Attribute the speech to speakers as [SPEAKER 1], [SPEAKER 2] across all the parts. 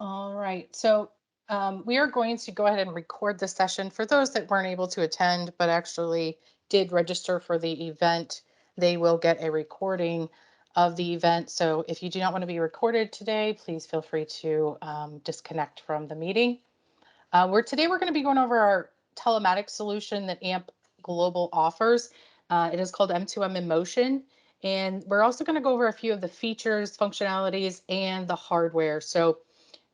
[SPEAKER 1] All right. We are going to go ahead and record the session for those that weren't able to attend, but actually did register for the event. They will get a recording of the event. So if you do not want to be recorded today, please feel free to disconnect from the meeting. We're going to be going over our telematics solution that AMP Global offers. It is called M2M in Motion. And we're also going to go over a few of the features, functionalities, and the hardware. So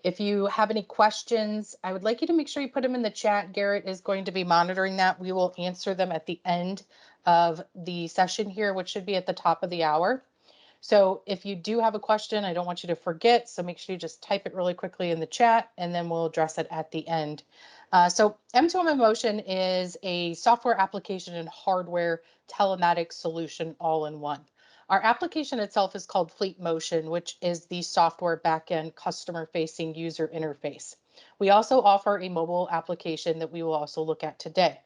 [SPEAKER 1] if you have any questions, I would like you to make sure you put them in the chat. Garrett is going to be monitoring that. We will answer them at the end of the session here, which should be at the top of the hour. So if you do have a question, I don't want you to forget. So make sure you just type it really quickly in the chat and then we'll address it at the end. So M2M in Motion is a software application and hardware telematics solution all in one. Our application itself is called Fleet Motion, which is the software backend customer facing user interface. We also offer a mobile application that we will also look at today.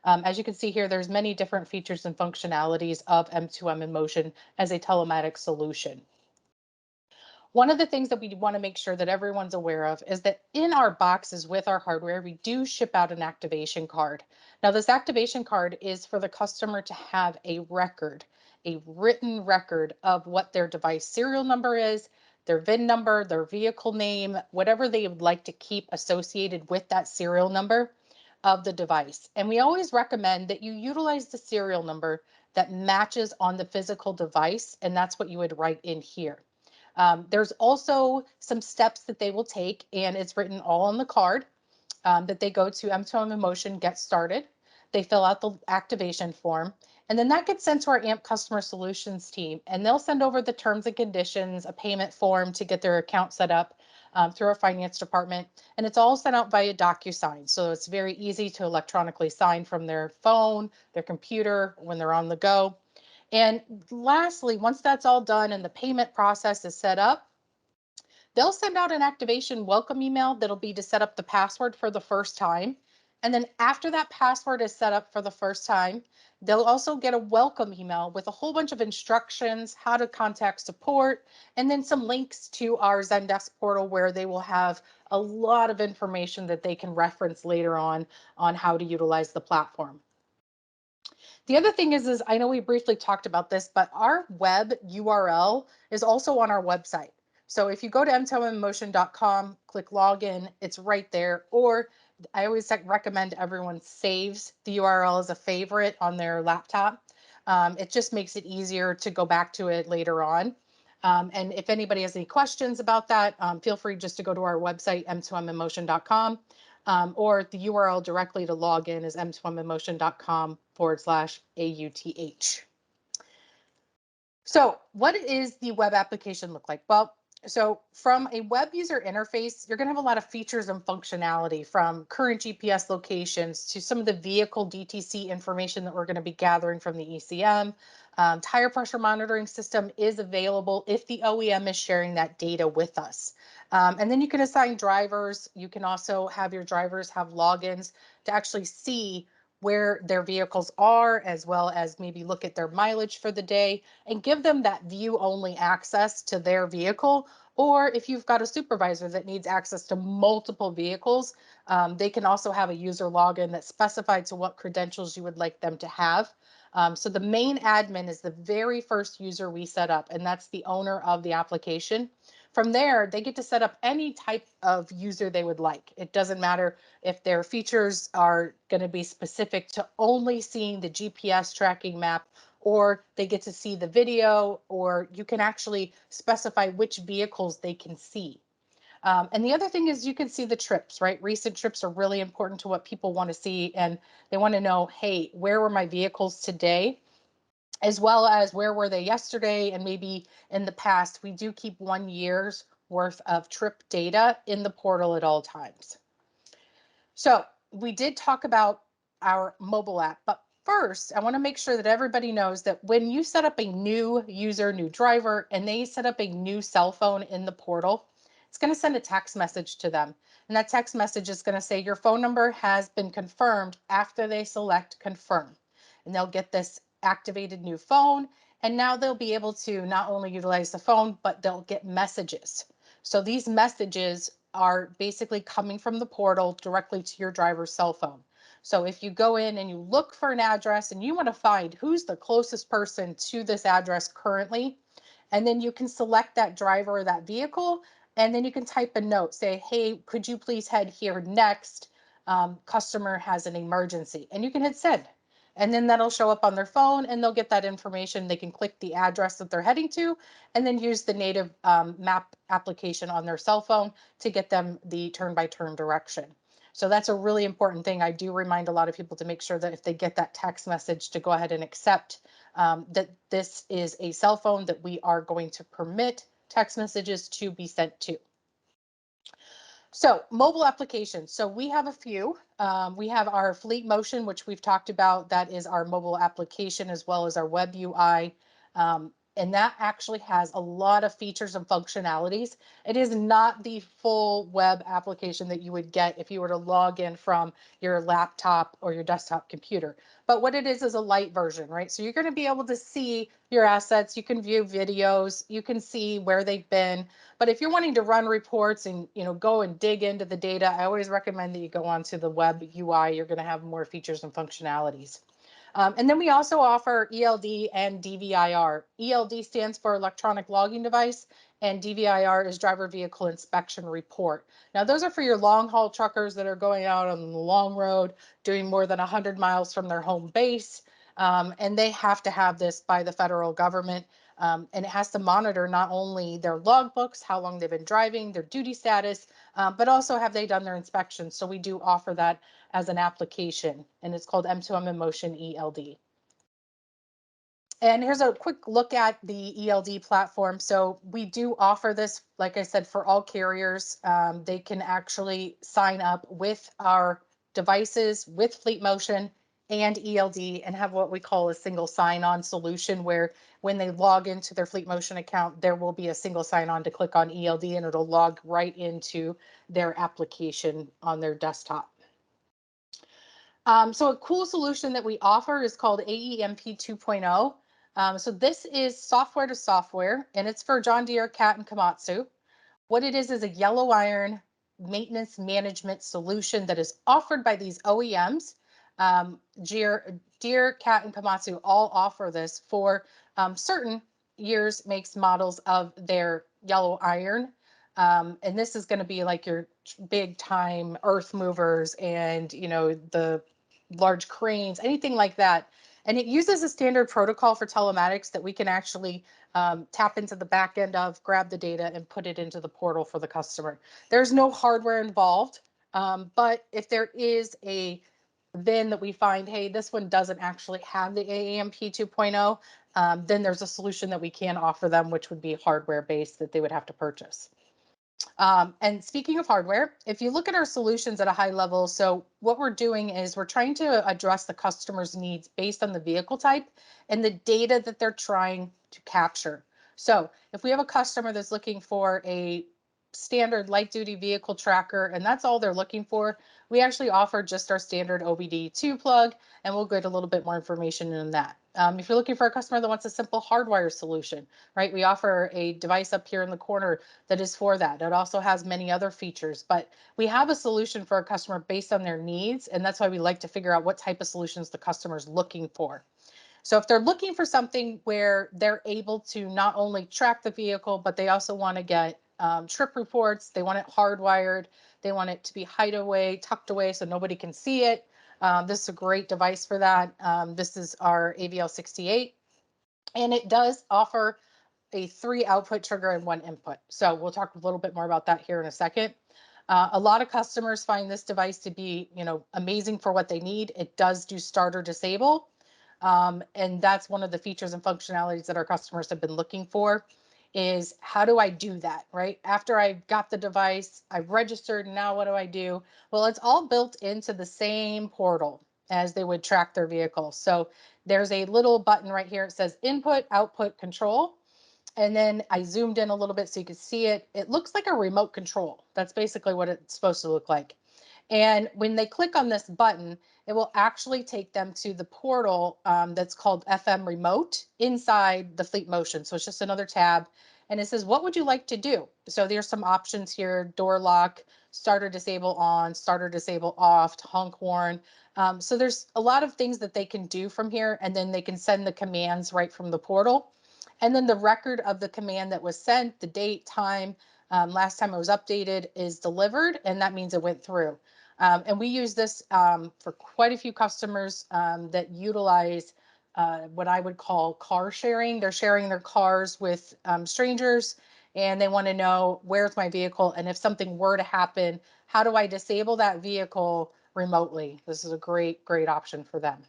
[SPEAKER 1] As you can see here, there's many different features and functionalities of M2M in Motion as a telematics solution. One of the things that we want to make sure that everyone's aware of is that in our boxes with our hardware, we do ship out an activation card. Now, this activation card is for the customer to have a record, a written record of what their device serial number is, their VIN number, their vehicle name, whatever they would like to keep associated with that serial number of the device. And we always recommend that you utilize the serial number that matches on the physical device, and that's what you would write in here. There's also some steps that they will take, and it's written all on the card that they go to M2M in Motion, get started. They fill out the activation form, and then that gets sent to our AMP customer solutions team, and they'll send over the terms and conditions, a payment form to get their account set up through our finance department. And it's all sent out via DocuSign. So it's very easy to electronically sign from their phone, their computer when they're on the go. And lastly, once that's all done and the payment process is set up, they'll send out an activation welcome email that'll be to set up the password for the first time. And then after that password is set up for the first time, they'll also get a welcome email with a whole bunch of instructions, how to contact support, and then some links to our Zendesk portal where they will have a lot of information that they can reference later on how to utilize the platform. The other thing is I know we briefly talked about this, but our web URL is also on our website. So if you go to m2mmotion.com, click login, it's right there. Or I always recommend everyone saves the URL as a favorite on their laptop. It just makes it easier to go back to it later on. And if anybody has any questions about that, feel free just to go to our website, m2mmotion.com. Or the URL directly to log in is m2mmotion.com/AUTH. So what is the web application look like? Well, so from a web user interface, you're going to have a lot of features and functionality from current GPS locations to some of the vehicle DTC information that we're going to be gathering from the ECM. Tire pressure monitoring system is available if the OEM is sharing that data with us. And then you can assign drivers. You can also have your drivers have logins to actually see where their vehicles are, as well as maybe look at their mileage for the day and give them that view only access to their vehicle. Or if you've got a supervisor that needs access to multiple vehicles, they can also have a user login that's specified to what credentials you would like them to have. So the main admin is the very first user we set up, and that's the owner of the application. From there, they get to set up any type of user they would like. It doesn't matter if their features are going to be specific to only seeing the GPS tracking map, or they get to see the video, or you can actually specify which vehicles they can see. And the other thing is you can see the trips, right? Recent trips are really important to what people want to see, and they want to know, hey, where were my vehicles today? As well as where were they yesterday and maybe in the past. We do keep 1 year's worth of trip data in the portal at all times. So we did talk about our mobile app, but first I want to make sure that everybody knows that when you set up a new user, new driver, and they set up a new cell phone in the portal, it's going to send a text message to them. And that text message is going to say your phone number has been confirmed after they select confirm. And they'll get this activated new phone. And now they'll be able to not only utilize the phone, but they'll get messages. So these messages are basically coming from the portal directly to your driver's cell phone. So if you go in and you look for an address and you want to find who's the closest person to this address currently, and then you can select that driver or that vehicle, and then you can type a note, say, hey, could you please head here next? Customer has an emergency, and you can hit send. And then that'll show up on their phone and they'll get that information. They can click the address that they're heading to and then use the native map application on their cell phone to get them the turn-by-turn direction. So that's a really important thing. I do remind a lot of people to make sure that if they get that text message to go ahead and accept that this is a cell phone that we are going to permit text messages to be sent to. So mobile applications. So we have a few. We have our Fleet Motion, which we've talked about. That is our mobile application as well as our web UI. And that actually has a lot of features and functionalities. It is not the full web application that you would get if you were to log in from your laptop or your desktop computer. But what it is a light version, right? So you're going to be able to see your assets. You can view videos. You can see where they've been. But if you're wanting to run reports and go and dig into the data, I always recommend that you go onto the web UI. You're going to have more features and functionalities. And then we also offer ELD and DVIR. ELD stands for electronic logging device, and DVIR is driver vehicle inspection report. Now, those are for your long haul truckers that are going out on the long road, doing more than 100 miles from their home base. And they have to have this by the federal government. And it has to monitor not only their logbooks, how long they've been driving, their duty status, but also have they done their inspections. So we do offer that as an application, and it's called M2M in Motion ELD. And here's a quick look at the ELD platform. So we do offer this, like I said, for all carriers. They can actually sign up with our devices with Fleet Motion and ELD and have what we call a single sign-on solution where when they log into their Fleet Motion account, there will be a single sign-on to click on ELD and it'll log right into their application on their desktop. So a cool solution that we offer is called AEMP 2.0. So this is software to software, and it's for John Deere, Cat, and Komatsu. What it is a yellow iron maintenance management solution that is offered by these OEMs. Deere, Cat, and Komatsu all offer this for certain years, makes, models of their yellow iron. And this is going to be like your big time earth movers and, the large cranes, anything like that. And it uses a standard protocol for telematics that we can actually tap into the back end of, grab the data, and put it into the portal for the customer. There's no hardware involved, but if there is a VIN that we find, hey, this one doesn't actually have the AEMP 2.0, then there's a solution that we can offer them, which would be hardware based that they would have to purchase. And speaking of hardware, if you look at our solutions at a high level, so what we're doing is we're trying to address the customer's needs based on the vehicle type and the data that they're trying to capture. So if we have a customer that's looking for a standard light duty vehicle tracker and that's all they're looking for, we actually offer just our standard OBD2 plug, and we'll get a little bit more information in that. If you're looking for a customer that wants a simple hardwire solution, right, we offer a device up here in the corner that is for that. It also has many other features, but we have a solution for a customer based on their needs, and that's why we like to figure out what type of solutions the customer is looking for. So if they're looking for something where they're able to not only track the vehicle, but they also want to get trip reports, they want it hardwired, they want it to be hideaway, tucked away so nobody can see it. This is a great device for that. This is our AVL 68, and it does offer a 3 output trigger and 1 input. So we'll talk a little bit more about that here in a second. A lot of customers find this device to be, amazing for what they need. It does do starter disable. And that's one of the features and functionalities that our customers have been looking for is how do I do that, right? After I got the device, I've registered, now what do I do? Well, it's all built into the same portal as they would track their vehicle. So there's a little button right here. It says input, output, control. And then I zoomed in a little bit so you could see it. It looks like a remote control. That's basically what it's supposed to look like. And when they click on this button, it will actually take them to the portal that's called FM Remote inside the Fleet Motion. So it's just another tab. and it says, what would you like to do? So there's some options here: door lock, starter disable on, starter disable off, honk horn. So there's a lot of things that they can do from here, and then they can send the commands right from the portal. And then the record of the command that was sent, the date, time, last time it was updated is delivered, and that means it went through. And we use this for quite a few customers that utilize what I would call car sharing. They're sharing their cars with strangers, and they want to know, where's my vehicle? And if something were to happen, how do I disable that vehicle remotely? This is a great, great option for them.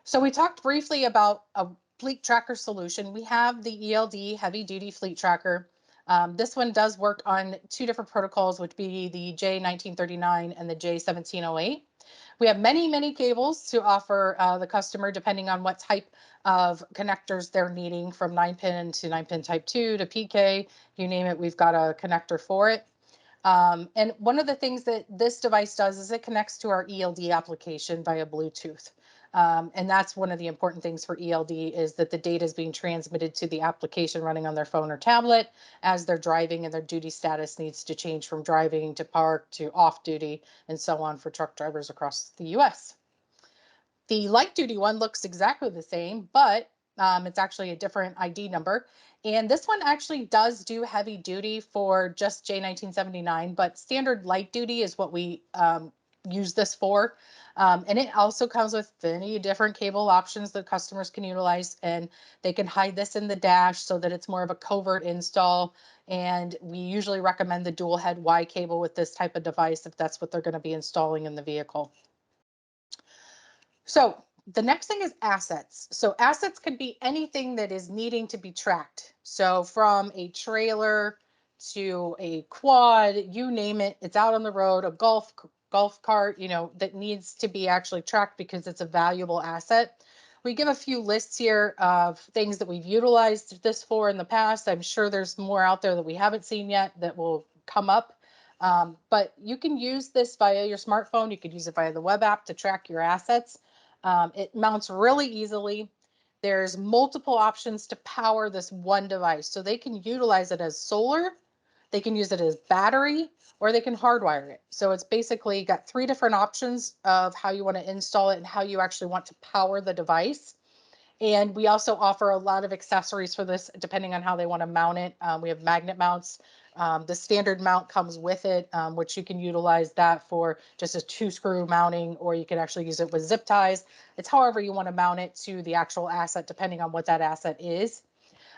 [SPEAKER 1] So we talked briefly about a fleet tracker solution. We have the ELD heavy duty fleet tracker. This one does work on two different protocols, which be the J1939 and the J1708. We have many, many cables to offer the customer depending on what type of connectors they're needing, from 9-pin to 9-pin type 2 to PK, you name it, we've got a connector for it. And one of the things that this device does is it connects to our ELD application via Bluetooth. And that's one of the important things for ELD, is that the data is being transmitted to the application running on their phone or tablet as they're driving, and their duty status needs to change from driving to park to off duty and so on for truck drivers across the US. The light duty one looks exactly the same, but it's actually a different ID number. And this one actually does do heavy duty for just J1979, but standard light duty is what we use this for. And it also comes with many different cable options that customers can utilize, and they can hide this in the dash so that it's more of a covert install. And we usually recommend the dual head Y cable with this type of device if that's what they're going to be installing in the vehicle. So the next thing is assets. So assets could be anything that is needing to be tracked. So from a trailer to a quad, you name it, it's out on the road, a golf cart, that needs to be actually tracked because it's a valuable asset. We give a few lists here of things that we've utilized this for in the past. I'm sure there's more out there that we haven't seen yet that will come up. But you can use this via your smartphone. You could use it via the web app to track your assets. It mounts really easily. There's multiple options to power this one device. So they can utilize it as solar, they can use it as battery, or they can hardwire it. So it's basically got three different options of how you want to install it and how you actually want to power the device. And we also offer a lot of accessories for this, depending on how they want to mount it. We have magnet mounts. The standard mount comes with it, which you can utilize that for just a 2-screw mounting, or you can actually use it with zip ties. It's however you want to mount it to the actual asset, depending on what that asset is.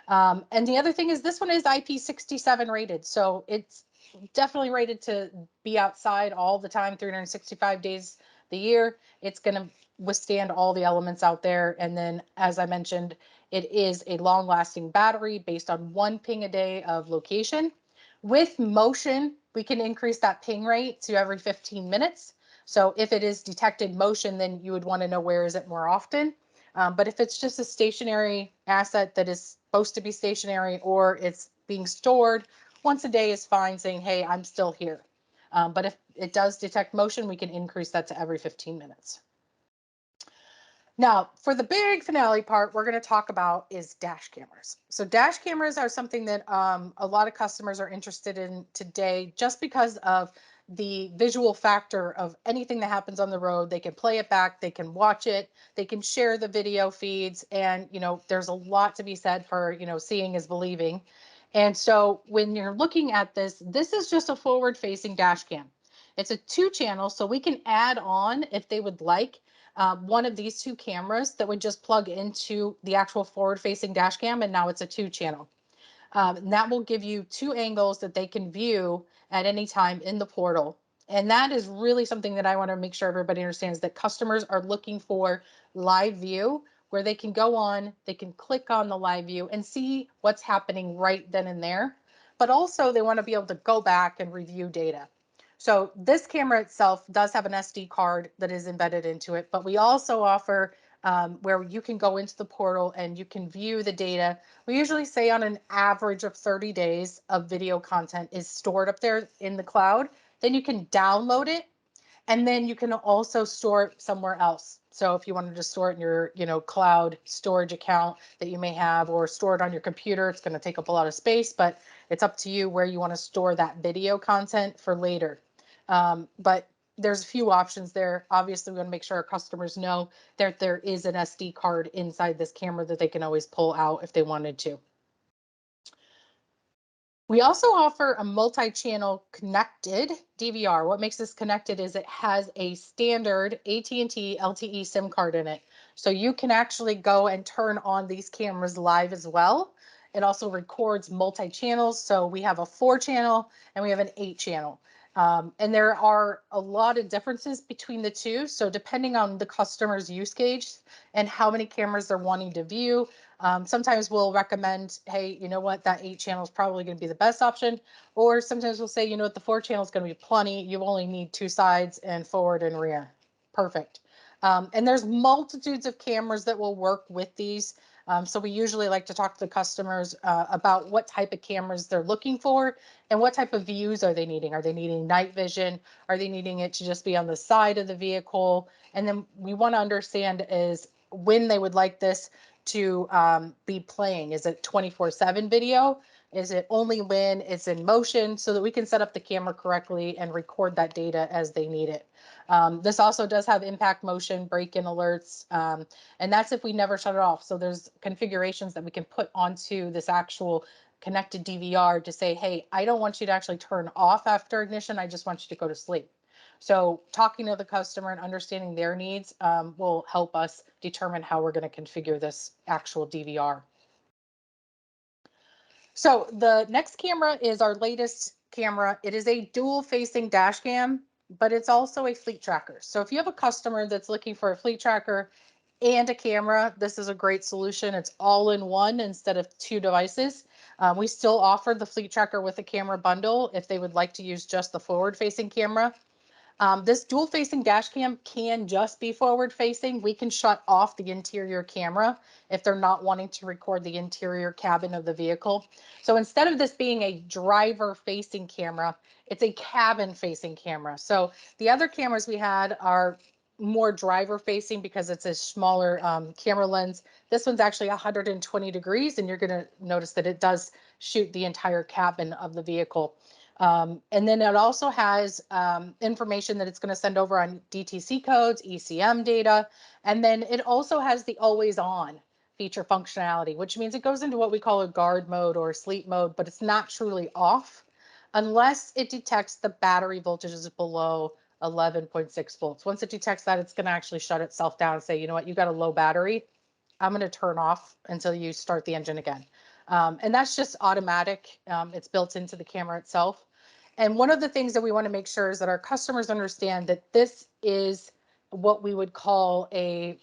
[SPEAKER 1] And the other thing is, this one is IP67 rated. So it's definitely rated to be outside all the time, 365 days the year. It's going to withstand all the elements out there. And then, as I mentioned, it is a long lasting battery based on 1 ping a day of location. With motion, we can increase that ping rate to every 15 minutes. So if it is detected motion, then you would want to know where is it more often. But if it's just a stationary asset that is supposed to be stationary, or it's being stored, once a day is fine, saying, hey, I'm still here. But if it does detect motion, we can increase that to every 15 minutes. Now, for the big finale part, we're going to talk about is dash cameras. So dash cameras are something that a lot of customers are interested in today, just because of the visual factor of anything that happens on the road. They can play it back, they can watch it, they can share the video feeds, and there's a lot to be said for seeing is believing. And so when you're looking at this is just a forward-facing dash cam. It's a 2-channel, so we can add on, if they would like, one of these 2 cameras that would just plug into the actual forward-facing dash cam, and now it's a 2-channel. And that will give you 2 angles that they can view at any time in the portal. And that is really something that I want to make sure everybody understands, that customers are looking for live view, where they can go on, they can click on the live view and see what's happening right then and there. But also they want to be able to go back and review data. So this camera itself does have an SD card that is embedded into it, but we also offer where you can go into the portal and you can view the data. We usually say on an average of 30 days of video content is stored up there in the cloud. Then you can download it, And then you can also store it somewhere else. So if you wanted to store it in your, cloud storage account that you may have, or store it on your computer, it's going to take up a lot of space, but it's up to you where you want to store that video content for later. But there's a few options there. Obviously, we want to make sure our customers know that there is an SD card inside this camera that they can always pull out if they wanted to. We also offer a multi-channel connected DVR. What makes this connected is it has a standard AT&T LTE SIM card in it. So you can actually go and turn on these cameras live as well. It also records multi-channels. So we have a 4-channel and we have an 8-channel. And there are a lot of differences between the two. So depending on the customer's use case and how many cameras they're wanting to view, sometimes we'll recommend, hey, you know what, that 8-channel is probably going to be the best option. Or sometimes we'll say, you know what, the 4-channel is going to be plenty. You only need 2 sides and forward and rear. Perfect. And there's multitudes of cameras that will work with these. So we usually like to talk to the customers about what type of cameras they're looking for and what type of views are they needing. Are they needing night vision? Are they needing it to just be on the side of the vehicle? And then we want to understand is when they would like this to be playing. Is it 24/7 video? Is it only when it's in motion, so that we can set up the camera correctly and record that data as they need it? This also does have impact motion, break-in alerts, and that's if we never shut it off. So there's configurations that we can put onto this actual connected DVR to say, hey, I don't want you to actually turn off after ignition. I just want you to go to sleep. So talking to the customer and understanding their needs will help us determine how we're going to configure this actual DVR. So the next camera is our latest camera. It is a dual facing dash cam, but it's also a fleet tracker. So if you have a customer that's looking for a fleet tracker and a camera, this is a great solution. It's all in one instead of 2 devices. We still offer the fleet tracker with a camera bundle if they would like to use just the forward facing camera. This dual facing dash cam can just be forward facing. We can shut off the interior camera if they're not wanting to record the interior cabin of the vehicle. So instead of this being a driver facing camera, it's a cabin facing camera. So the other cameras we had are more driver facing because it's a smaller camera lens. This one's actually 120 degrees, and you're going to notice that it does shoot the entire cabin of the vehicle. And then it also has information that it's going to send over on DTC codes, ECM data, and then it also has the always on feature functionality, which means it goes into what we call a guard mode or sleep mode, but it's not truly off unless it detects the battery voltage is below 11.6 volts. Once it detects that, it's going to actually shut itself down and say, you know what, you got a low battery. I'm going to turn off until you start the engine again. And that's just automatic. It's built into the camera itself. And one of the things that we want to make sure is that our customers understand that this is what we would call a,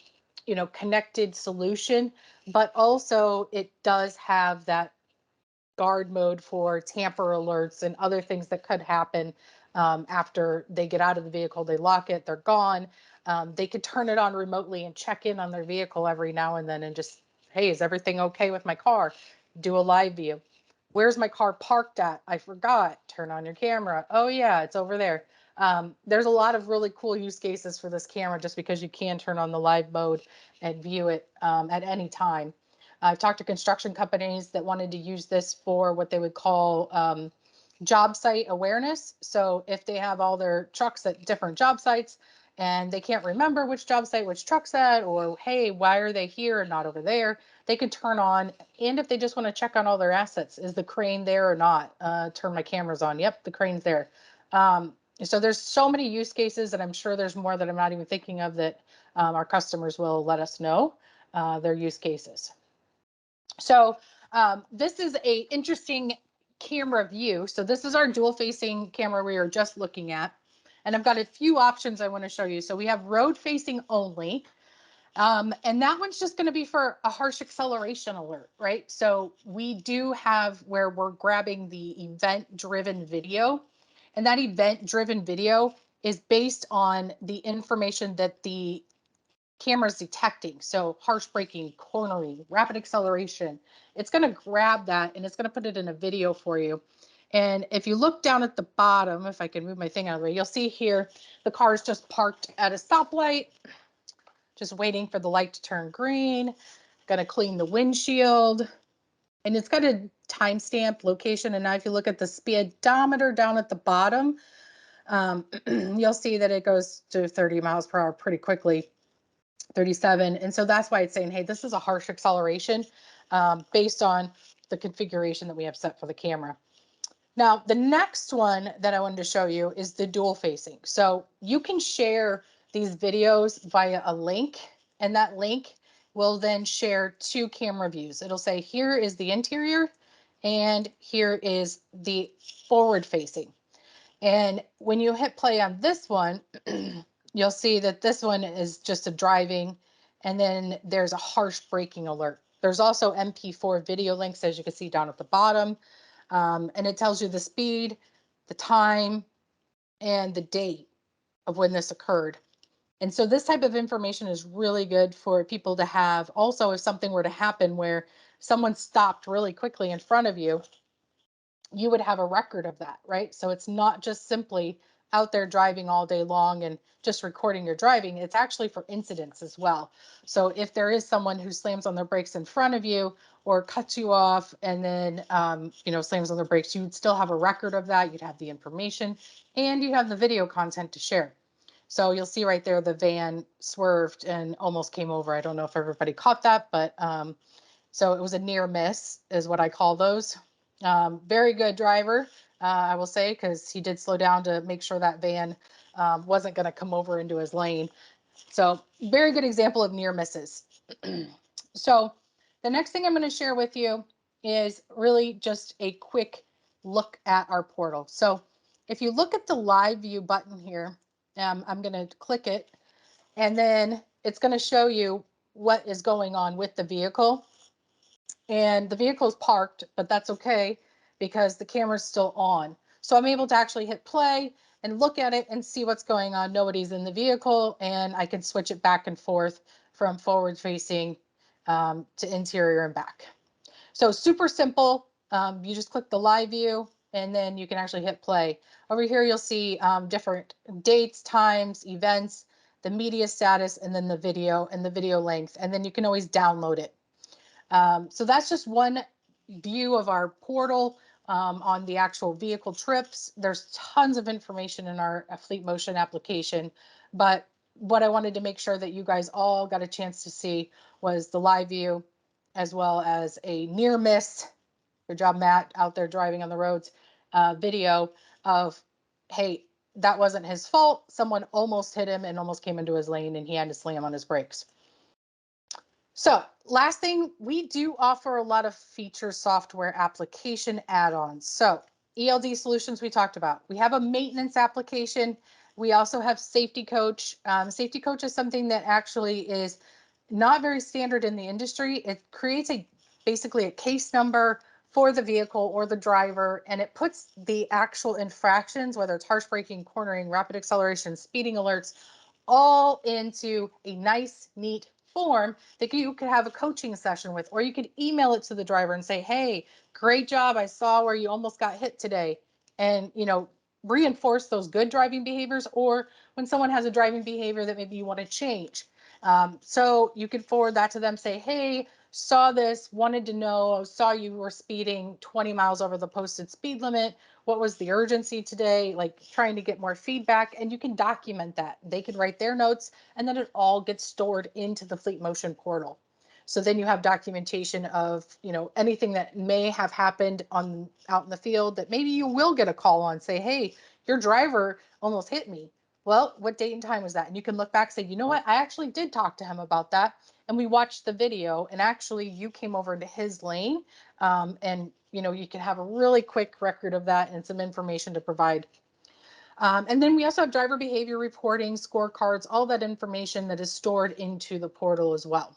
[SPEAKER 1] connected solution, but also it does have that guard mode for tamper alerts and other things that could happen after they get out of the vehicle. They lock it, they're gone. They could turn it on remotely and check in on their vehicle every now and then and just, hey, is everything okay with my car? Do a live view. Where's my car parked at? I forgot. Turn on your camera. Oh yeah, it's over there. There's a lot of really cool use cases for this camera just because you can turn on the live mode and view it at any time. I've talked to construction companies that wanted to use this for what they would call job site awareness. So if they have all their trucks at different job sites and they can't remember which job site, which truck's at, or hey, why are they here and not over there? They could turn on, and if they just want to check on all their assets, is the crane there or not? Turn my cameras on. Yep, the crane's there. So there's so many use cases, and I'm sure there's more that I'm not even thinking of that our customers will let us know their use cases. So this is a interesting camera view. So this is our dual facing camera we were just looking at. And I've got a few options I want to show you. So we have road facing only. And that one's just going to be for a harsh acceleration alert, right? So we do have where we're grabbing the event driven video. And that event driven video is based on the information that the camera's detecting. So harsh braking, cornering, rapid acceleration. It's going to grab that and it's going to put it in a video for you. And if you look down at the bottom, if I can move my thing out of the way, you'll see here the car is just parked at a stoplight, just waiting for the light to turn green. Going to clean the windshield. And it's got a timestamp location. And now if you look at the speedometer down at the bottom, you'll see that it goes to 30 miles per hour pretty quickly, 37. And so that's why it's saying, hey, this is a harsh acceleration based on the configuration that we have set for the camera. Now, the next one that I wanted to show you is the dual facing. So you can share these videos via a link, and that link will then share two camera views. It'll say, here is the interior, and here is the forward facing. And when you hit play on this one, you'll see that this one is just a driving, and then there's a harsh braking alert. There's also MP4 video links, as you can see down at the bottom. And it tells you the speed, the time, and the date of when this occurred. And so this type of information is really good for people to have. Also, if something were to happen where someone stopped really quickly in front of you, you would have a record of that, right? So it's not just simply out there driving all day long and just recording your driving. It's actually for incidents as well. So if there is someone who slams on their brakes in front of you or cuts you off and then, slams on their brakes, you would still have a record of that. You'd have the information and you have the video content to share. So you'll see right there, the van swerved and almost came over. I don't know if everybody caught that, but so it was a near miss is what I call those. Very good driver, I will say, because he did slow down to make sure that van wasn't going to come over into his lane. So very good example of near misses. So the next thing I'm going to share with you is really just a quick look at our portal. So if you look at the live view button here, I'm going to click it, and then it's going to show you what is going on with the vehicle. And the vehicle's parked, but that's okay because the camera's still on. So I'm able to actually hit play and look at it and see what's going on. Nobody's in the vehicle, and I can switch it back and forth from forward facing to interior and back. So super simple. You just click the live view and then you can actually hit play. Over here, you'll see different dates, times, events, the media status, and then the video and the video length. And then you can always download it. So that's just one view of our portal on the actual vehicle trips. There's tons of information in our Fleet Motion application, but what I wanted to make sure that you guys all got a chance to see was the live view, as well as a near miss. Good job, Matt, out there driving on the roads, video of, hey, that wasn't his fault. Someone almost hit him and almost came into his lane and he had to slam on his brakes. So last thing, we do offer a lot of feature software application add-ons. So ELD solutions we talked about. We have a maintenance application. We also have Safety Coach. Safety Coach is something that actually is not very standard in the industry. It creates basically a case number for the vehicle or the driver, and it puts the actual infractions, whether it's harsh braking, cornering, rapid acceleration, speeding alerts, all into a nice, neat form that you could have a coaching session with, or you could email it to the driver and say, hey, great job. I saw where you almost got hit today. And, reinforce those good driving behaviors, or when someone has a driving behavior that maybe you want to change. So you could forward that to them, say, hey, saw this, wanted to know, saw you were speeding 20 miles over the posted speed limit. What was the urgency today? Like trying to get more feedback, and you can document that. They can write their notes, and then it all gets stored into the Fleet Motion portal. So then you have documentation of, anything that may have happened out in the field that maybe you will get a call on, say, hey, your driver almost hit me. Well, what date and time was that? And you can look back and say, you know what? I actually did talk to him about that. And we watched the video, and actually you came over into his lane. And, you can have a really quick record of that and some information to provide. And then we also have driver behavior reporting, scorecards, all that information that is stored into the portal as well.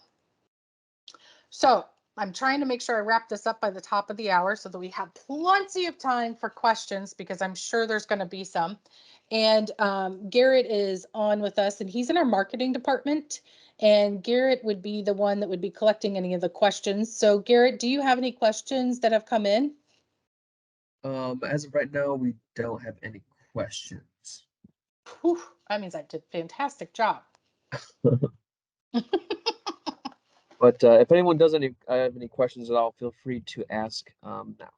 [SPEAKER 1] So I'm trying to make sure I wrap this up by the top of the hour so that we have plenty of time for questions, because I'm sure there's going to be some. And Garrett is on with us, and he's in our marketing department. And Garrett would be the one that would be collecting any of the questions. So Garrett, do you have any questions that have come in?
[SPEAKER 2] As of right now, we don't have any questions.
[SPEAKER 1] Whew, that means I did a fantastic job.
[SPEAKER 2] But if anyone does have any questions at all, feel free to ask now.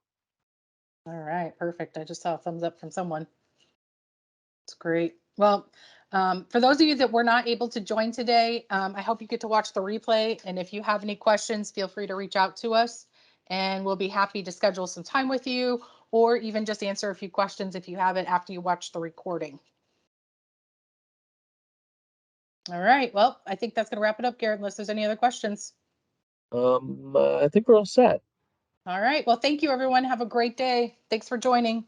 [SPEAKER 1] All right, perfect. I just saw a thumbs up from someone. It's great. Well, for those of you that were not able to join today, I hope you get to watch the replay. And if you have any questions, feel free to reach out to us and we'll be happy to schedule some time with you or even just answer a few questions if you have it after you watch the recording. All right. Well, I think that's going to wrap it up, Garrett, unless there's any other questions.
[SPEAKER 2] I think we're all set.
[SPEAKER 1] All right. Well, thank you, everyone. Have a great day. Thanks for joining.